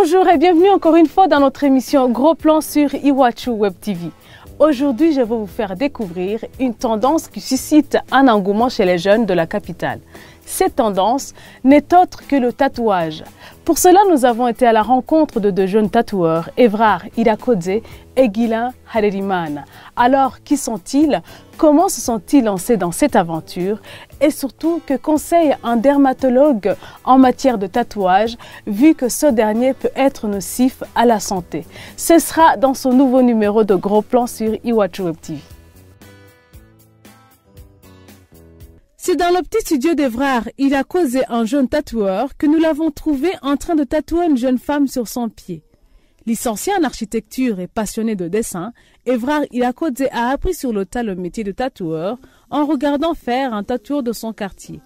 Bonjour et bienvenue encore une fois dans notre émission Gros Plan sur Iwachu Web TV. Aujourd'hui, je vais vous faire découvrir une tendance qui suscite un engouement chez les jeunes de la capitale. Cette tendance n'est autre que le tatouage. Pour cela, nous avons été à la rencontre de deux jeunes tatoueurs, Evrard Irakodze et Guilain Harerimana. Alors, qui sont-ils? Comment se sont-ils lancés dans cette aventure? Et surtout, que conseille un dermatologue en matière de tatouage, vu que ce dernier peut être nocif à la santé? Ce sera dans ce nouveau numéro de Gros Plan sur Iwachu Web TV. C'est dans le petit studio d'Evrard Irakodze, un jeune tatoueur, que nous l'avons trouvé en train de tatouer une jeune femme sur son pied. Licencié en architecture et passionné de dessin, Evrard Irakodze a appris sur le tas le métier de tatoueur en regardant faire un tatoueur de son quartier.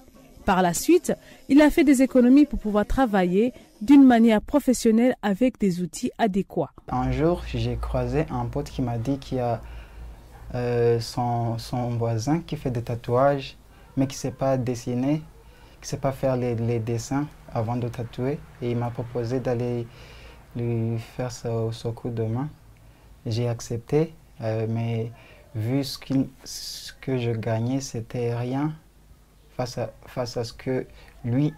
Par la suite, il a fait des économies pour pouvoir travailler d'une manière professionnelle avec des outils adéquats. Un jour, j'ai croisé un pote qui m'a dit qu'il y a son voisin qui fait des tatouages, mais qui ne sait pas dessiner, qui ne sait pas faire les dessins avant de tatouer. Et il m'a proposé d'aller lui faire ce coup de main. J'ai accepté, mais vu ce que je gagnais, c'était rien face à ce que lui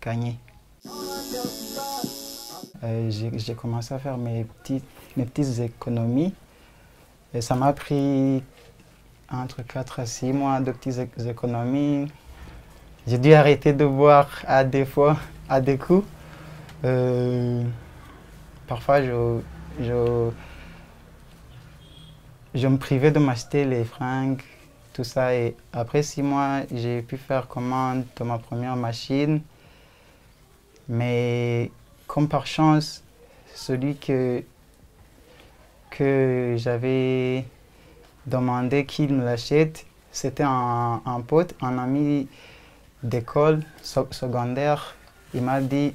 gagnait. J'ai commencé à faire mes petites économies. Et ça m'a pris entre 4 à 6 mois de petites économies. J'ai dû arrêter de boire à des coups. Parfois, je me privais de m'acheter les fringues, tout ça. Et après 6 mois, j'ai pu faire commande de ma première machine. Mais comme par chance, celui que j'avais demandé qu'il me l'achète, c'était un pote, un ami d'école secondaire. Il m'a dit: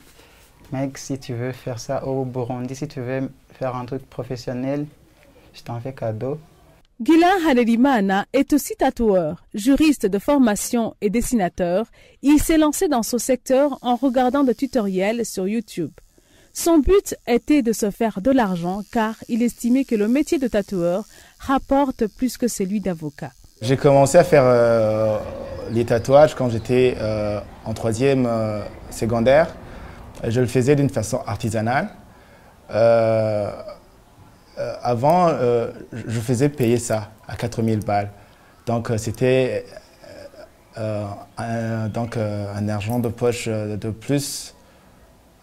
mec, si tu veux faire ça au Burundi, si tu veux faire un truc professionnel, je t'en fais cadeau. Guilain Harerimana est aussi tatoueur, juriste de formation et dessinateur. Il s'est lancé dans ce secteur en regardant des tutoriels sur YouTube. Son but était de se faire de l'argent car il estimait que le métier de tatoueur rapporte plus que celui d'avocat. J'ai commencé à faire les tatouages quand j'étais en 3e secondaire. Je le faisais d'une façon artisanale. Avant, je faisais payer ça à 4000 balles. Donc c'était un argent de poche de plus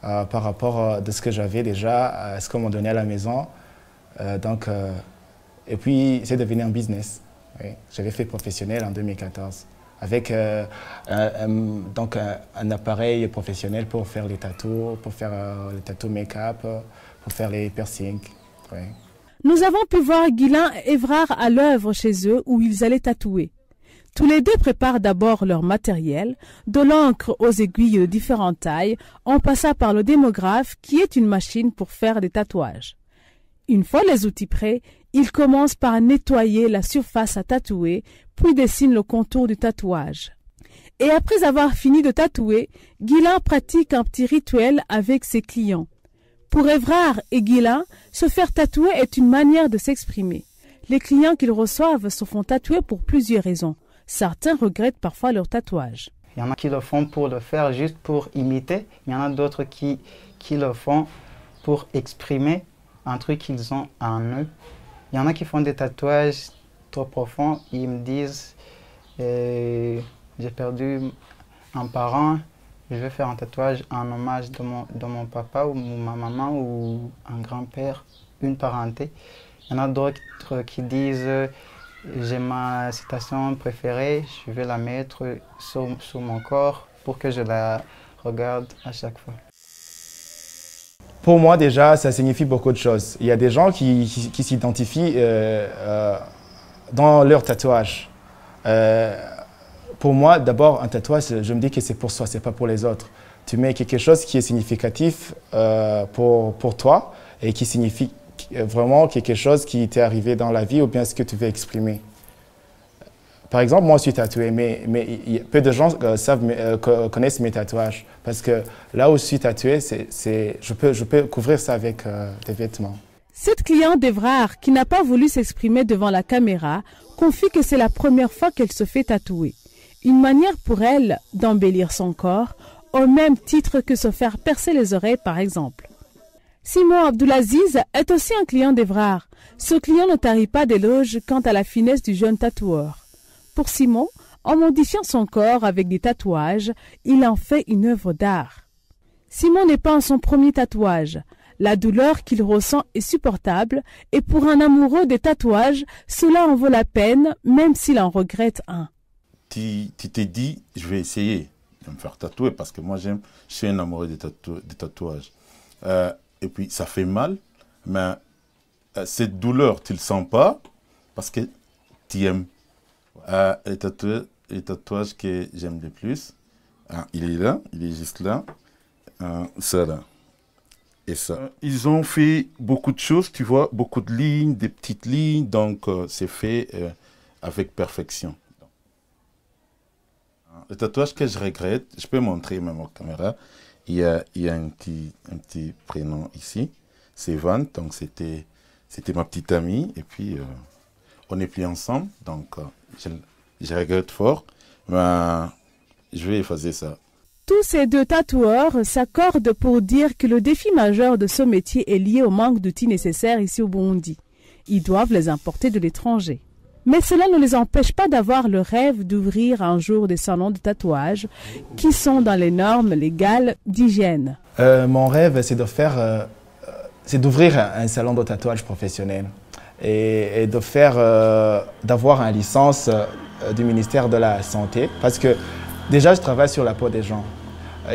par rapport à ce que j'avais déjà, à ce qu'on m'a donné à la maison. Et puis c'est devenu un business. Oui. J'avais fait professionnel en 2014 avec un appareil professionnel pour faire les tatous, pour faire les tatous make-up, pour faire les piercings. Oui. Nous avons pu voir Guilain et Evrard à l'œuvre chez eux où ils allaient tatouer. Tous les deux préparent d'abord leur matériel, de l'encre aux aiguilles de différentes tailles, en passant par le démographe qui est une machine pour faire des tatouages. Une fois les outils prêts, ils commencent par nettoyer la surface à tatouer, puis dessinent le contour du tatouage. Et après avoir fini de tatouer, Guilain pratique un petit rituel avec ses clients. Pour Evrard et Guilain, se faire tatouer est une manière de s'exprimer. Les clients qu'ils reçoivent se font tatouer pour plusieurs raisons. Certains regrettent parfois leur tatouage. Il y en a qui le font pour le faire juste pour imiter. Il y en a d'autres qui le font pour exprimer un truc qu'ils ont en eux. Il y en a qui font des tatouages trop profonds. Ils me disent j'ai perdu un parent, je vais faire un tatouage en hommage de mon papa ou ma maman ou un grand-père, une parenté. Il y en a d'autres qui disent j'ai ma citation préférée, je vais la mettre sur mon corps pour que je la regarde à chaque fois. Pour moi, déjà, ça signifie beaucoup de choses. Il y a des gens qui s'identifient dans leur tatouage. Pour moi, d'abord, un tatouage, je me dis que c'est pour soi, c'est pas pour les autres. Tu mets quelque chose qui est significatif pour toi et qui signifie vraiment quelque chose qui t'est arrivé dans la vie ou bien ce que tu veux exprimer. par exemple, moi, je suis tatoué, mais peu de gens connaissent mes tatouages. Parce que là où je suis tatoué, je peux couvrir ça avec des vêtements. Cette cliente d'Evrard, qui n'a pas voulu s'exprimer devant la caméra, confie que c'est la première fois qu'elle se fait tatouer. Une manière pour elle d'embellir son corps, au même titre que se faire percer les oreilles, par exemple. Simon Abdoulaziz est aussi un client d'Evrard. Ce client ne tarit pas d'éloges quant à la finesse du jeune tatoueur. Pour Simon, en modifiant son corps avec des tatouages, il en fait une œuvre d'art. Simon n'est pas en son premier tatouage. La douleur qu'il ressent est supportable et pour un amoureux des tatouages, cela en vaut la peine, même s'il en regrette un. Tu t'es dit, je vais essayer de me faire tatouer parce que moi je suis un amoureux des tatouages. Et puis ça fait mal, mais cette douleur, tu ne le sens pas parce que tu aimes. Les tatouages que j'aime le plus, il est là, il est juste là, ça là. Et ça. Ils ont fait beaucoup de choses, tu vois, beaucoup de lignes, des petites lignes, donc c'est fait avec perfection. Le tatouage que je regrette, je peux montrer même en caméra, il y a un petit prénom ici, c'est Van, donc c'était ma petite amie, et puis on n'est plus ensemble, donc je regrette fort, mais je vais effacer ça. Tous ces deux tatoueurs s'accordent pour dire que le défi majeur de ce métier est lié au manque d'outils nécessaires ici au Burundi. Ils doivent les importer de l'étranger. Mais cela ne les empêche pas d'avoir le rêve d'ouvrir un jour des salons de tatouage qui sont dans les normes légales d'hygiène. Mon rêve, c'est d'ouvrir un salon de tatouage professionnel et d'avoir une licence du ministère de la Santé. Parce que déjà, je travaille sur la peau des gens.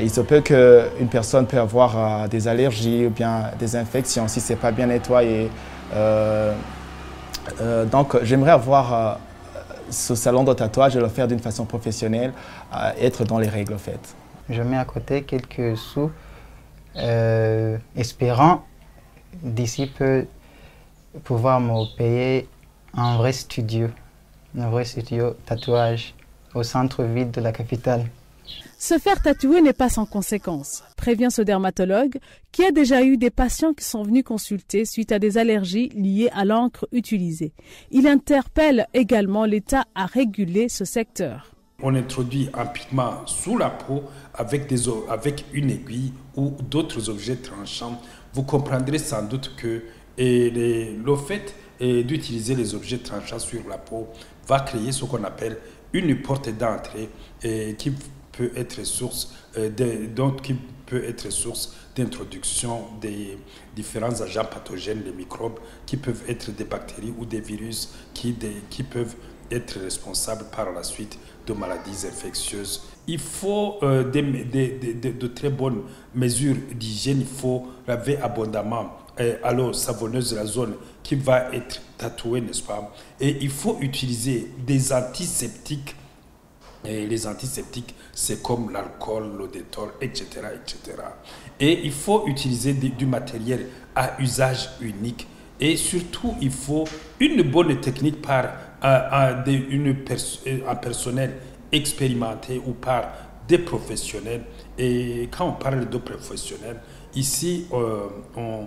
Il se peut qu'une personne peut avoir des allergies ou bien des infections si ce n'est pas bien nettoyé. Donc, j'aimerais avoir ce salon de tatouage et le faire d'une façon professionnelle, être dans les règles faites. Je mets à côté quelques sous, espérant d'ici peu pouvoir me payer un vrai studio tatouage au centre-ville de la capitale. Se faire tatouer n'est pas sans conséquences, prévient ce dermatologue qui a déjà eu des patients qui sont venus consulter suite à des allergies liées à l'encre utilisée. Il interpelle également l'État à réguler ce secteur. On introduit un pigment sous la peau avec une aiguille ou d'autres objets tranchants. Vous comprendrez sans doute que le fait d'utiliser les objets tranchants sur la peau va créer ce qu'on appelle une porte d'entrée qui peut être source d'introduction des différents agents pathogènes, les microbes, qui peuvent être des bactéries ou des virus qui peuvent être responsables par la suite de maladies infectieuses. Il faut de très bonnes mesures d'hygiène. Il faut laver abondamment à l'eau savonneuse la zone qui va être tatouée, n'est-ce pas? Et il faut utiliser des antiseptiques. Et les antiseptiques, c'est comme l'alcool, l'eau détol, etc., etc. Et il faut utiliser du matériel à usage unique. Et surtout, il faut une bonne technique par un personnel expérimenté ou par des professionnels. Et quand on parle de professionnels, ici, on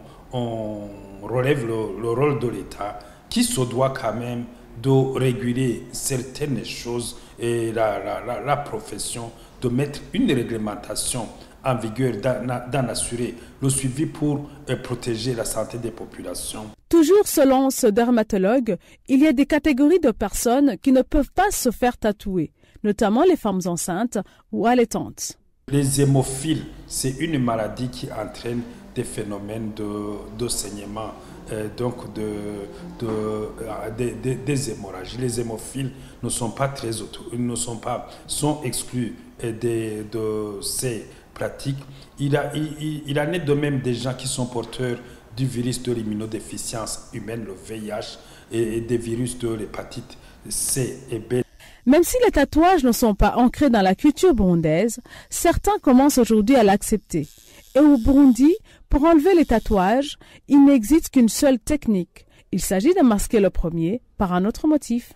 relève le rôle de l'État qui se doit quand même de réguler certaines choses et la profession, de mettre une réglementation en vigueur, d'en assurer le suivi pour protéger la santé des populations. Toujours selon ce dermatologue, il y a des catégories de personnes qui ne peuvent pas se faire tatouer, notamment les femmes enceintes ou allaitantes. Les hémophiles, c'est une maladie qui entraîne des phénomènes de saignement, donc des hémorragies. Les hémophiles ne sont pas sont exclus de ces pratiques. Il en est de même des gens qui sont porteurs du virus de l'immunodéficience humaine, le VIH, et des virus de l'hépatite C et B. Même si les tatouages ne sont pas ancrés dans la culture burundaise, certains commencent aujourd'hui à l'accepter. Et au Burundi, pour enlever les tatouages, il n'existe qu'une seule technique. Il s'agit de masquer le premier par un autre motif.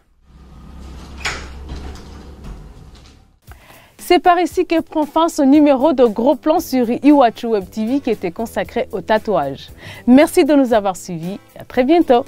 C'est par ici que prend fin ce numéro de Gros Plan sur Iwachu Web TV qui était consacré au tatouage. Merci de nous avoir suivis et à très bientôt.